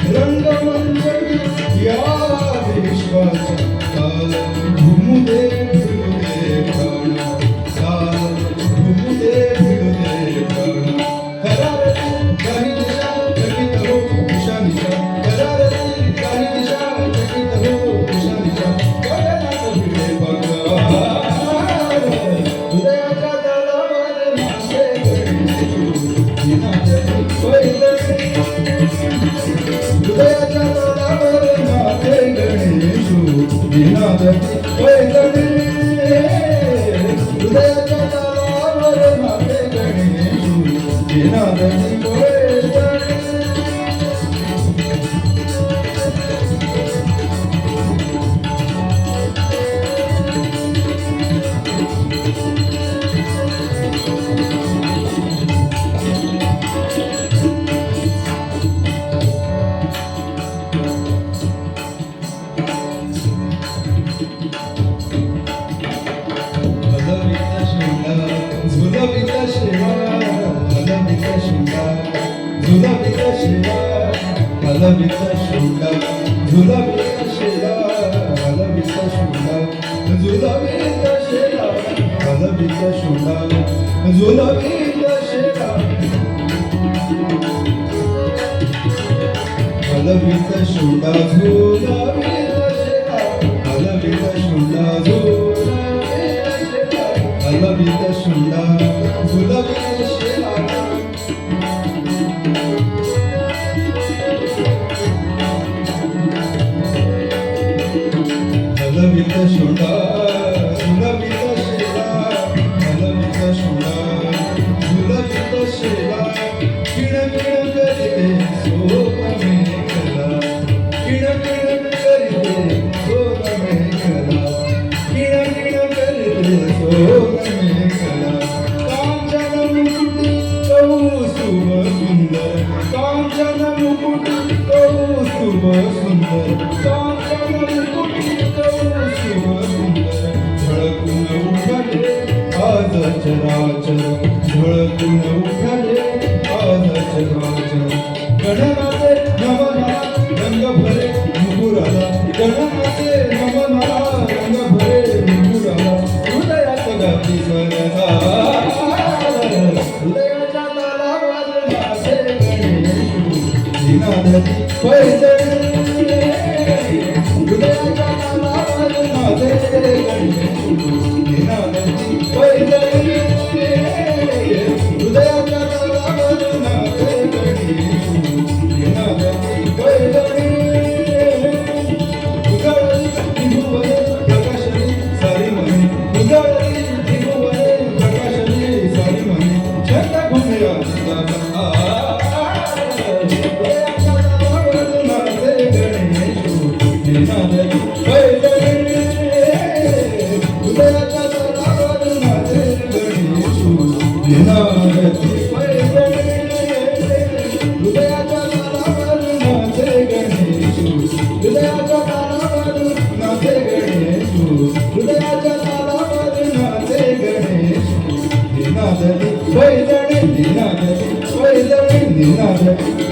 रंगमंजरी या विश्वाचा घुमू दे फिरू दे प्राण घुमू दे फिरू दे प्राण करारती काही दिशा चकित हो दिशा करारती काही दिशा चकित हो दिशा गगनात भिडे बघा हृदयाच्या तळावर मासे दिनाजरी पहिलं हृदयाच्या तळावर माते गणेशू दिनादती पैदणे हृदयाच्या तळावर माते गणेशू दिनादती पैदणे झुलविता शिवा हलविता शुंडा झुलविता शिवा हलविता शुंडा झुलविता शिवा हलविता शुंडा झुलविता शिवा हलविता शुंडा झुलविता शिवा हलविता शुंडा हलविता शुंडा झुलविता शिवा हलविता शुंडा झुलविता शिवा हलविता शुंडा झुलविता शिवा किण किण करीते सोप मेघला किण किण करीते सोप मेघला किण किण करीते सोप मेघला कांचन मुकुटी कौस्तुभ सुंदर कांचन मुकुटी कौस्तुभ सुंदर कांचन मुकुटी झळकून उठले आज चराचर झळकून उठले आज चराचर गणनाचे नमना रंग भरे मुकुराला गणनाचे नमना रंग भरे मुकुराला हृदयात गाती स्वरचा हृदयाच्या तालावर नाचे गणेशू दिनादती पैदणे हृदयाच्या तालावर नाचे गणेशू दिनादती पैदणे हृदयाच्या तालावर नाचे गणेशू दिनादती पैदणे उजळली त्रिभुवने प्रकाशली सारी म्हणे उजळली त्रिभुवने प्रकाशली सारी म्हणे छंद घुमया हृदयाच्या तालावर नाचे गणेशू दिनादती पैदणे हृदयाच्या तालावर नाचे गणेशू दिनादती पैदणे निनादली बैजणी निनादली बैजणी निनादली